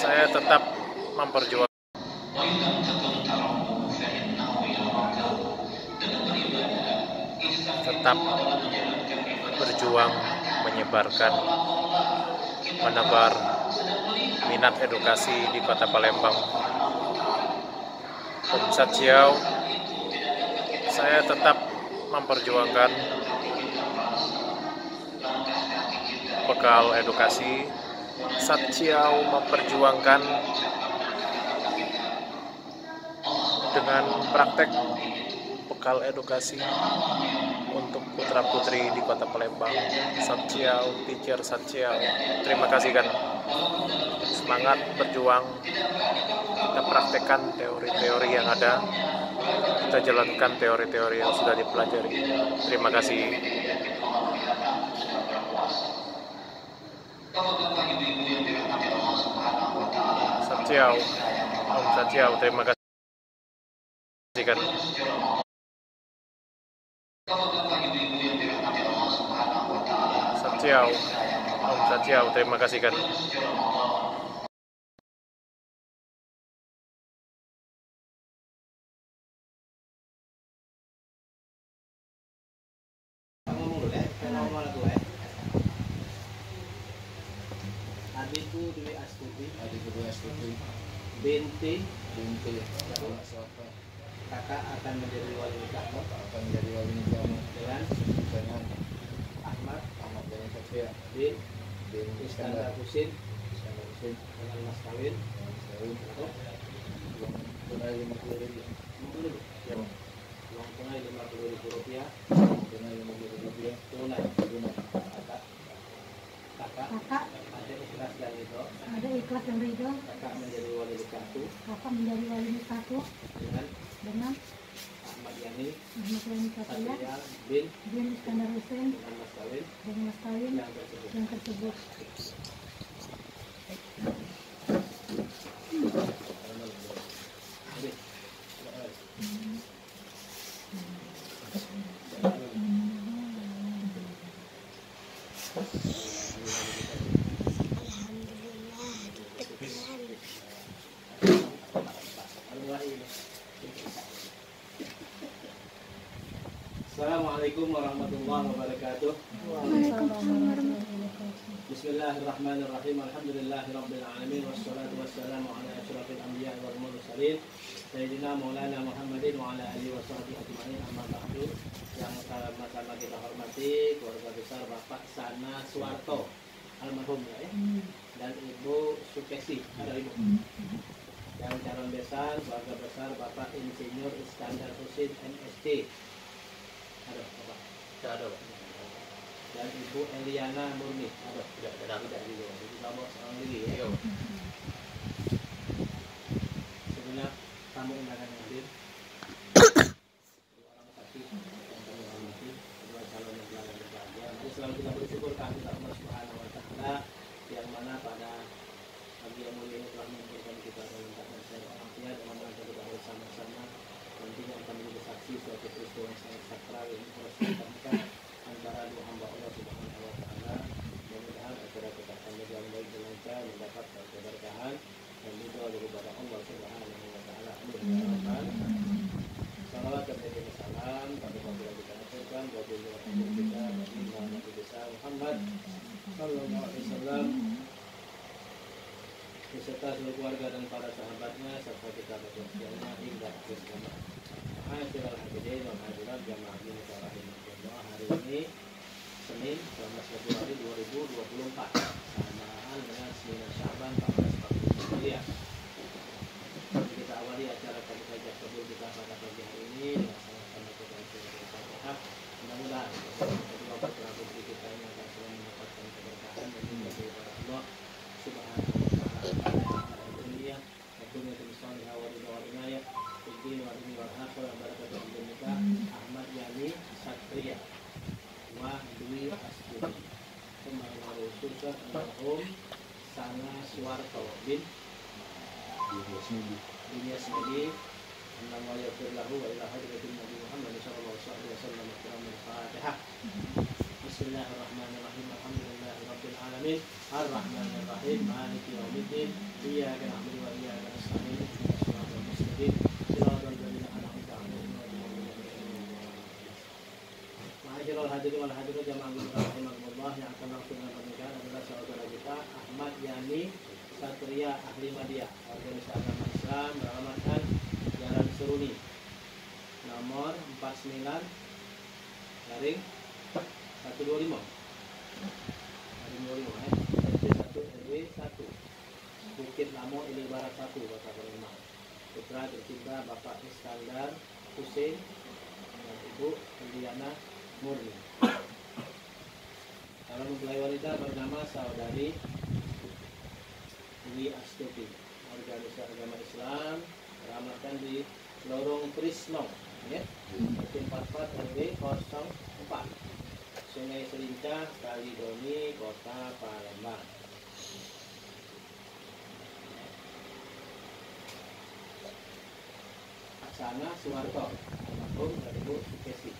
saya tetap memperjuangkan, tetap berjuang menyebarkan, menebar minat edukasi di Kota Palembang. Om Satjiao, saya tetap memperjuangkan bekal edukasi. Satjiao memperjuangkan dengan praktek bekal edukasi untuk putra-putri di Kota Palembang. Satjiao, teacher Satjiao, terima kasih kan. Semangat berjuang, kita praktekkan teori-teori yang ada, kita jalankan teori-teori yang sudah dipelajari. Terima kasih. Satjiao, Om Satjiao, terima kasih kan. Satjiao, Om Satjiao, terima kasih kan. Adikku Dwi Astuti binti kakak akan menjadi wali nikahmu dengan Ahmad Yani Satria bin Iskandar Husin dengan mas kawin untuk uang tunai Rp50.000 tunai kakak ada ikhlas dan ridho kakak menjadi wali nikahku dengan Ahmad Yani Satria bin Iskandar Husin dengan mas kawin yang tersebut. Assalamualaikum warahmatullahi wabarakatuh. Bismillahirrahmanirrahim. Alhamdulillahirabbil alamin wassalatu wassalamu ala asyrafil anbiya'i wal mursalin sayyidina Maulana Muhammadin wa ala alihi washabbihi ajmain. Amma ba'du. Yang sama-sama kita hormati keluarga besar Bapak Sana Suwarto almarhum ya, dan Ibu Sukesi, ada Ibu. Yang calon besan keluarga besar Bapak Insinyur Iskandar Husin MSc. Ada Bapak? Tidak ada, Pak. Dan Ibu Eliana Murni. Ada? Tidak juga. Ibu kamu seorang diri ya. Sebenarnya tamu undangan yang hadir, dua orang saksi yang kami hormati, dua calon yang telah berbahagia. Nanti selalu kita bersyukur kehadirat Allah Subhanahu Wa Taala yang mana pada pagi yang mulia ini telah mengumpulkan kita dalam keadaan sehat walafiat, dengan mana kita bersama-sama nantinya akan menjadi saksi suatu peristiwa yang sangat sakral yang harus dilakukan antara dua hamba Allah Subhanahu Wa Taala. Mudah-mudahan acara kita akan berjalan baik dan lancar, mendapat keberkahan dan ridho daripada Allah Subhanahu Wa Taala. Amin. Salawat dan salam pada baginda kita aturkan baginda kita Nabi besar Muhammad sallallahu alaihi wasallam beserta seluruh keluarga dan para sahabatnya serta kita berdoa hingga akhir zaman. Ma'asyiral hadirin wal hadirat jamaah rahimahullah, hari ini Senin 19 Februari 2024 samaan dengan 9 Sya'ban 1440 Hijriah. Kita awali acara kajian kabul kita pada pagi hari ini dengan sama-sama kita berdoa. Mudah-mudahan kedua putra putri kita ini akan selalu mendapatkan keberkahan dan ridho dari Allah Subhanahu wa Taala. Dunia salihah wa ridha wa inayah fid din wa dunya wal akhirah. Barakatuh di nikah Ahmad Yani Satria wa Dwi Astuti kemarin khususnya almarhum Sana Suwarto bin Dunia Semedi Nama yafir lahu wa ila hadratin Nabi Muhammad sallallahu alaihi wasallam. Al-Fatihah. Bismillahirrahmanirrahim. Alhamdulillahi rabbil alamin arrahmanir rahim maliki yaumiddin iyyaka na'budu wa iyyaka nasta'in ihdinas siratal mustaqim siratal ladzina an'amta 'alaihim ghairil maghdubi 'alaihim waladdallin. Ma'asyiral hadirin wal hadirat jamaah rahimakumullah, yang akan langsung dengan pernikahan adalah saudara kita Ahmad Yani Satria Ahli Madya, organisasi agama Islam beralamatkan Jalan Seruni nomor 49 garing 125 RT 1 RW 1 Bukit Lamo Ili Barat 1 Kota Palembang. Putra tercinta Bapak Iskandar Hussein dan Ibu Indiana Murni. Calon mempelai wanita bernama saudari Dwi Astuti, organisasi agama Islam beralamatkan di Lorong Trisno, ya, RT 44 RW 04 Sungai Selincah, Kalidoni, Kota Palembang. Aksana Suwarto, almarhum dari Ibu Sukesi.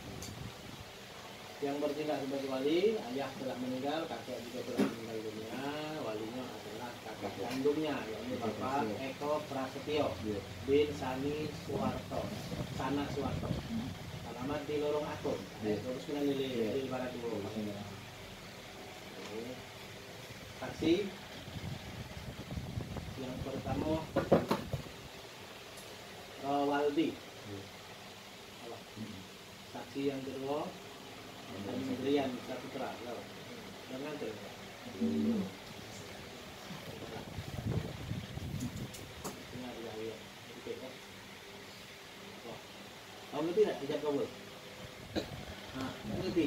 Yang bertindak sebagai wali, ayah telah meninggal, kakek juga telah meninggal dunia. Walinya adalah kakak kandungnya, yaitu Bapak Eko Prasetyo bin Sani Suwarto, Sana Suwarto. Alamat di Lorong Agung, terus kita di Barat dulu. Saksi yang pertama Rawaldi. Saksi yang kedua Adrian Saputra. Jangan tuh. Kau ngerti tak ijab kabul? Ngerti?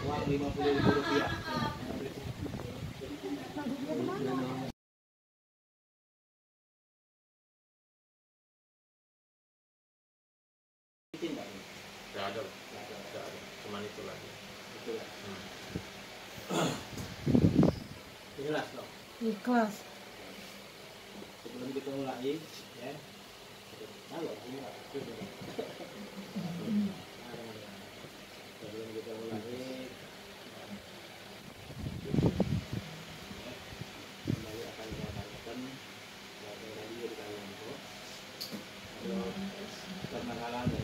Uang Rp50.000. Tidak ada, cuman itu lagi. Itulah. Jelas dong. Ikhlas. Sebelum kita mulai, ya. Halo, ini sebelum kita mulai, kembali akan saya tanyakan radio di kalian itu. Ada permasalahan ya.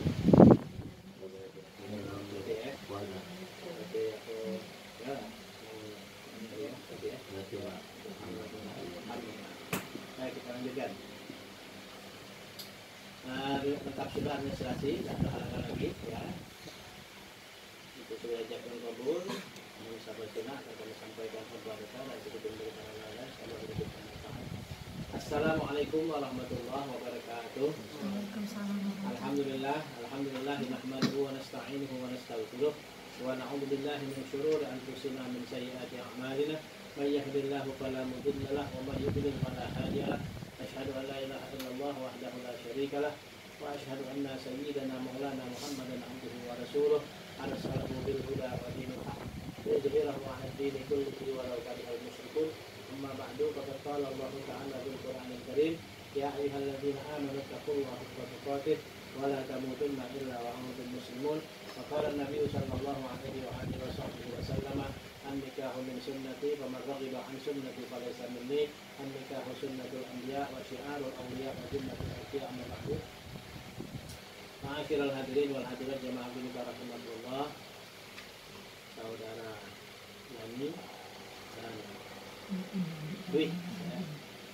Baik, kita lanjutkan. Tetap sudah administrasi, tidak ada halangan lagi, ya. Itu sudah ajakkan kabul. Namun sahabat sunnah akan kami sampaikan khutbah kita dan cukup dari para ulama. Semoga hidup bermanfaat. Assalamualaikum warahmatullahi wabarakatuh. Alhamdulillah, alhamdulillah, nahmaduhu wa nasta'inuhu wa nastaghfiruh wa na'udzu billahi min shururi anfusina min sayyiati a'malina. May yahdihillahu fala mudilla lahu wa may yudlil fala hadiya lahu. Asyhadu an la ilaha illallah wahdahu la syarika lahu wa asyhadu anna sayyidana maulana Muhammadan abduhu wa rasuluh arsalahu bil huda wa dinil haq liyudhhirahu 'ala ad-dini kullihi walau karihal musyrikun. Amma ba'du, faqad qala Allah ta'ala bil Qur'anil Karim, ya ayyuhalladzina amanu taqullaha haqqa tuqatih wa la tamutunna illa wa antum muslimun. Wa qala an-nabiy sallallahu alaihi wa alihi wa sallam, an-nikahu min sunnati faman raghiba an sunnati falaysa minni. An-nikahu sunnatul anbiya wa syi'arul awliya wa sunnatul awliya amma ba'du. Ma'asyiral hadirin wal hadirat jamaah rahimakumullah. Saudara Yani dan Dwi, ya.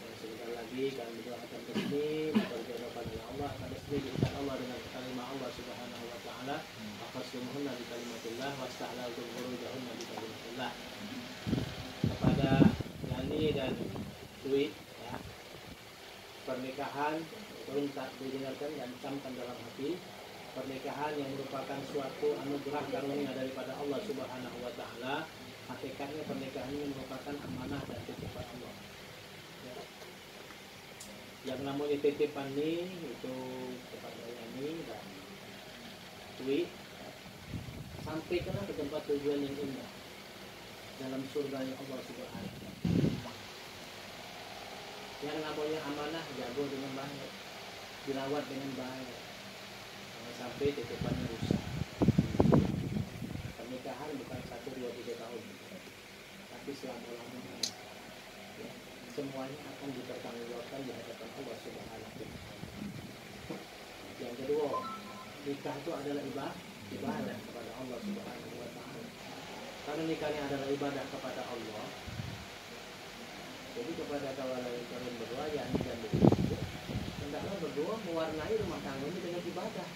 Dan sebentar lagi kami doakan kesini berjodohkan oleh Allah, akan resmi diikat Allah dengan kalimat Allah Subhanahu wa taala, faqasumuhunna bi kalimatillah wasta'laltum furujahunna bi kalimatillah. Kepada Yani dan Dwi, ya, pernikahan tolong tak didengarkan dan camkan dalam hati. Pernikahan yang merupakan suatu anugerah karunia daripada Allah Subhanahu wa taala. Hakikatnya pernikahan ini merupakan amanah dan titipan Allah. Ya. Yang namanya titipan ini itu kepada Yani dan Dwi, ya. Sampaikanlah ke tempat tujuan yang indah dalam surganya Allah Subhanahu wa taala. Yang namanya amanah jago dengan baik, dirawat dengan baik. Jangan sampai titipannya rusak. Pernikahan bukan 1, 2, 3 tahun, tapi selama-lamanya. Ya, semuanya akan dipertanggungjawabkan di hadapan Allah Subhanahu wa Ta'ala. Yang kedua, nikah itu adalah ibadah kepada Allah Subhanahu wa Ta'ala. Karena nikahnya adalah ibadah kepada Allah, jadi kepada kalian berdua, yakni dan begitu, hendaklah berdua mewarnai rumah tangga ini dengan ibadah.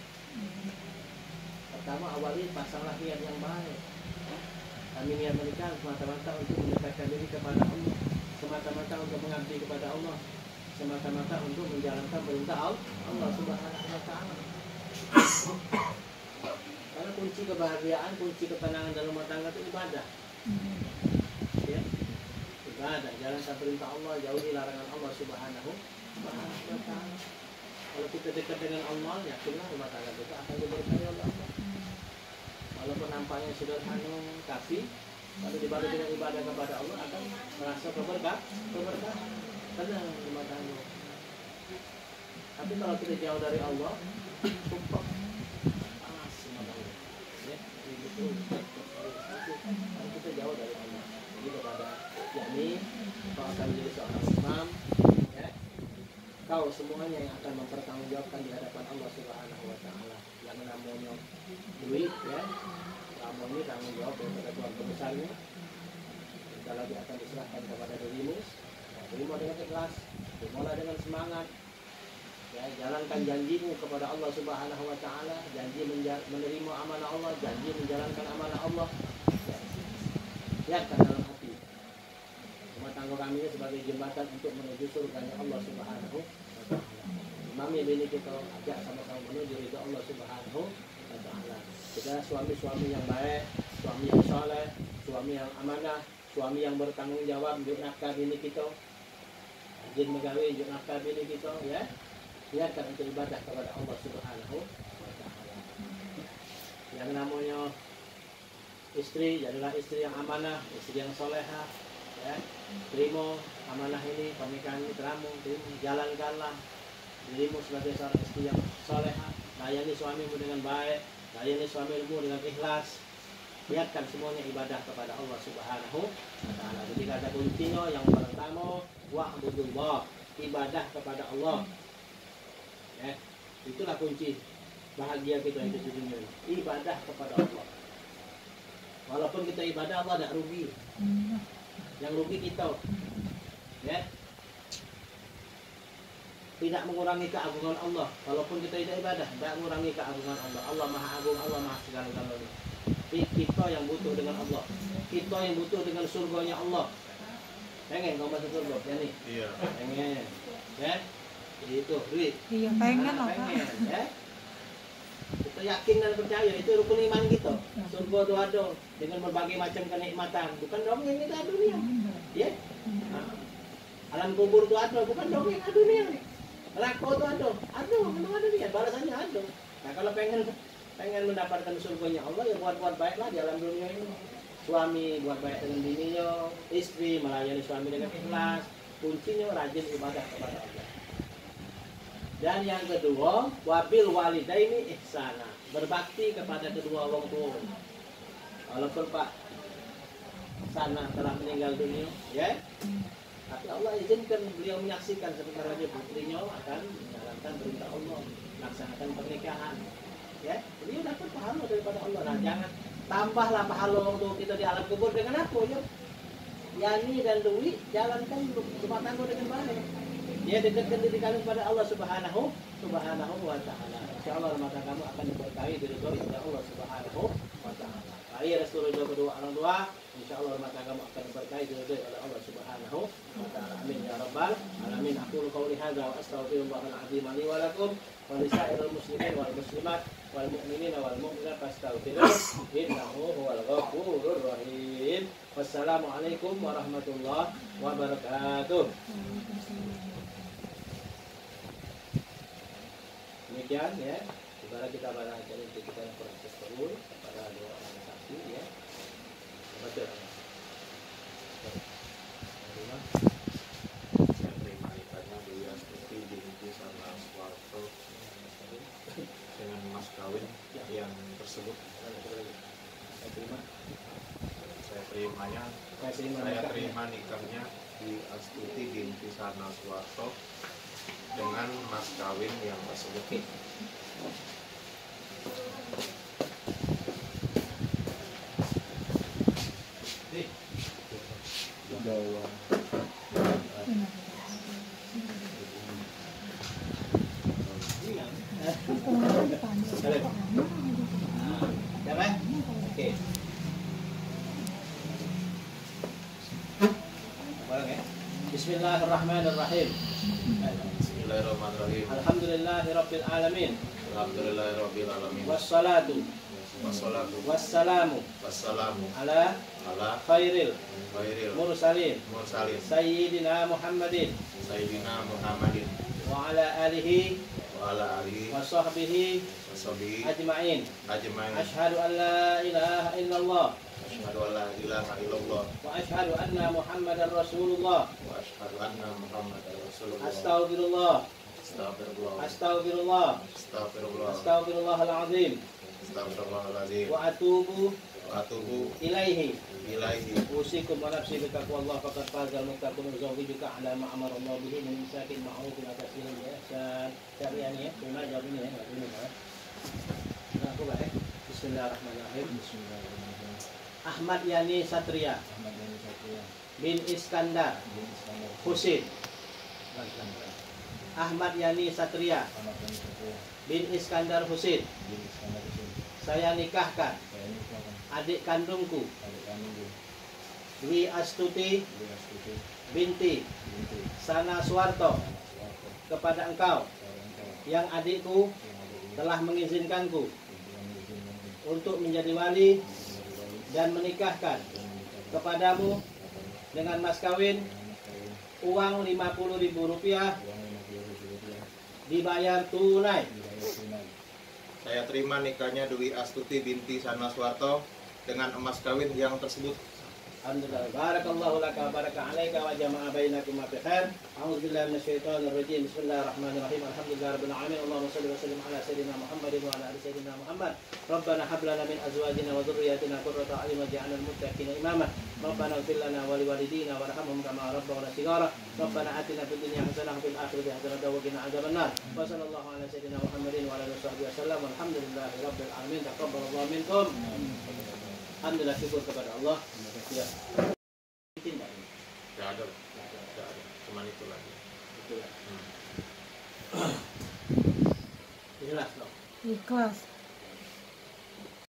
Pertama, awali pasanglah niat yang baik. Kami niat menikah semata-mata untuk mendekatkan diri kepada Allah, semata-mata untuk mengabdi kepada Allah, semata-mata untuk menjalankan perintah Allah Subhanahu wa Ta'ala. Karena kunci kebahagiaan, kunci ketenangan dalam rumah tangga itu ibadah. Ya, ibadah, jalankan perintah Allah, jauhi larangan Allah Subhanahu wa Ta'ala. Kalau kita dekat dengan Allah, yakinlah rumah tangga kita akan diberkahi oleh Allah. Walaupun nampaknya sederhana, tapi kalau dibalut dengan ibadah kepada Allah akan merasa keberkahan, tenang rumah tangga. Tapi kalau kita jauh dari Allah, sumpah semua tangga. Ya, betul. Kalau kita jauh dari Allah, jadi kepada yakni kalau akan menjadi seorang imam, ya, kau semuanya yang akan mempertanggungjawabkan di hadapan Allah Subhanahu wa Ta'ala. Yang namanya duit, ya, kamu ini tanggung jawab daripada keluarga besarnya. Kita lagi akan diserahkan kepada dirimu. Terima dengan ikhlas, terimalah dengan semangat. Ya, jalankan janjimu kepada Allah Subhanahu wa Ta'ala, janji menerima amanah Allah, janji menjalankan amanah Allah. Ya, lihatkan dalam hati. Rumah tangga kami ini sebagai jembatan untuk menuju surganya Allah Subhanahu wa Ta'ala. Imami bini kita ajak sama-sama menuju ridha Allah Subhanahu wa Ta'ala. Kita suami-suami yang baik, suami yang soleh, suami yang amanah, suami yang bertanggung jawab untuk nafkah bini kita, rajin megawe untuk nafkah bini kita, ya. Lihatkan untuk ibadah kepada Allah Subhanahu wa Ta'ala. Yang namanya istri, jadilah istri yang amanah, istri yang soleha, ya. Terima amanah ini, pernikahan ini terima, jalankanlah dirimu sebagai seorang istri yang soleha, layani suamimu dengan baik, layani suamimu dengan ikhlas. Lihatkan semuanya ibadah kepada Allah Subhanahu wa Ta'ala. Jadi kata kuncinya yang pertama, wa'budullah, ibadah kepada Allah. Ya, itulah kunci bahagia kita hidup di dunia ini. Ibadah kepada Allah. Walaupun kita ibadah, Allah tidak rugi. Yang rugi kita, ya, tidak mengurangi keagungan Allah. Walaupun kita tidak ibadah, tidak mengurangi keagungan Allah. Allah Maha Agung, Allah Maha Segala-galanya. Kita yang butuh dengan Allah, kita yang butuh dengan surganya Allah. Pengen kau masuk surga, ya nih? Iya. Pengen, ya? Itu, duit. Iya, pengen loh, pengen, ya? Kita yakin dan percaya itu rukun iman kita. Surga itu ada dengan berbagai macam kenikmatan. Bukan dongeng kita dunia, ya? Alam kubur itu ada, bukan dongeng dunia. Neraka itu ada, memang ada dia, balasannya ada. Nah, kalau pengen mendapatkan surganya Allah, ya buat baiklah di alam dunia ini. Suami buat baik dengan bininya, istri melayani suami dengan ikhlas. Kuncinya rajin ibadah kepada Allah. Dan yang kedua, wabil walidaini ihsana, berbakti kepada kedua orang tua. Walaupun Pak sana telah meninggal dunia, ya, tapi Allah izinkan beliau menyaksikan sebentar lagi putrinya akan menjalankan perintah Allah, melaksanakan pernikahan. Ya, beliau dapat pahala daripada Allah. Nah, jangan tambahlah pahala untuk kita di alam kubur dengan apa, ya? Yani dan duit, jalankan rumah tangga dengan baik. Dia dekatkan diri kalian kepada Allah Subhanahu wa Ta'ala. Insyaallah rumah tangga kamu akan diberkahi diridhoi oleh Allah Subhanahu wa Ta'ala. Raih restu ridho kedua orang tua, insyaallah rumah tangga kamu akan diberkahi diridhoi oleh Allah Subhanahu wa Ta'ala. Amin ya rabbal alamin. Aqulu qouli hadza wa astaghfirullahal azim li wa lakum wa lisairil muslimin wal muslimat wal mu'minina wal mu'minat fastaghfiruhu innahu huwal ghafurur rahim. Wassalamualaikum warahmatullahi wabarakatuh. Demikian, ya, ibarat kita barangkali untuk kita yang proses perlu kepada dua orang saksi, ya. Betul. Yang terima ibadah Buya Tuti binti sama Suwarto dengan mas kawin yang tersebut. Saya terima. Saya terima nikahnya di Astuti binti Sana Suwarto dengan mas kawin yang tersebut. Oke. Bareng ya. Bismillahirrahmanirrahim. Bismillahirrahmanirrahim. Alhamdulillahirabbil alamin. Alhamdulillahirabbil alamin. Wassalatu wassalamu ala khairil mursalin sayyidina Muhammadin wa ala alihi wa sahbihi ajma'in. Asyhadu an la ilaha illallah wa asyhadu anna Muhammadar Rasulullah. Astaghfirullahal azim. Wa atubu ilaihi. Usikum wa nafsi bi taqwallah faqad fazal muttaqun zawjuka ala ma amara Allah bihi min imsakin ma'rufin atas ilmu ya. Syariah ya. Cuma jawab ini ya, enggak ini ya. Nah, aku baik. Bismillahirrahmanirrahim. Ahmad Yani Satria bin Iskandar Husin. Ahmad Yani Satria bin Iskandar Husin. Saya nikahkan adik kandungku Dwi Astuti binti Sana Suwarto kepada engkau yang adikku telah mengizinkanku untuk menjadi wali dan menikahkan kepadamu dengan mas kawin uang Rp50.000 dibayar tunai. Saya terima nikahnya Dwi Astuti binti Sana Suwarto dengan emas kawin yang tersebut. Alhamdulillah. Barakallahu laka baraka alaika wa jama'a bainakum bi khair. A'udzu billahi minasyaitonir rajim. Bismillahirrahmanirrahim. Alhamdulillahirabbil alamin. Allahumma shalli wa sallim ala sayidina Muhammadin wa ala ali sayidina Muhammad. Rabbana hab lana min azwajina wa dhurriyyatina qurrata a'yun waj'alna lil muttaqina imama. Rabbana ighfir lana wa liwalidina warhamhum kama rabbawna shighara. Rabbana atina fid dunya hasanah wa fil akhirati hasanah wa qina adzabannar. Wa sallallahu ala sayidina Muhammadin wa ala alihi wasallam. Alhamdulillahirabbil alamin. Taqabbalallahu minkum. Alhamdulillah, syukur kepada Allah. Ya. Tidak ada. Cuman itu lagi. Itulah. Ikhlas. Ikhlas.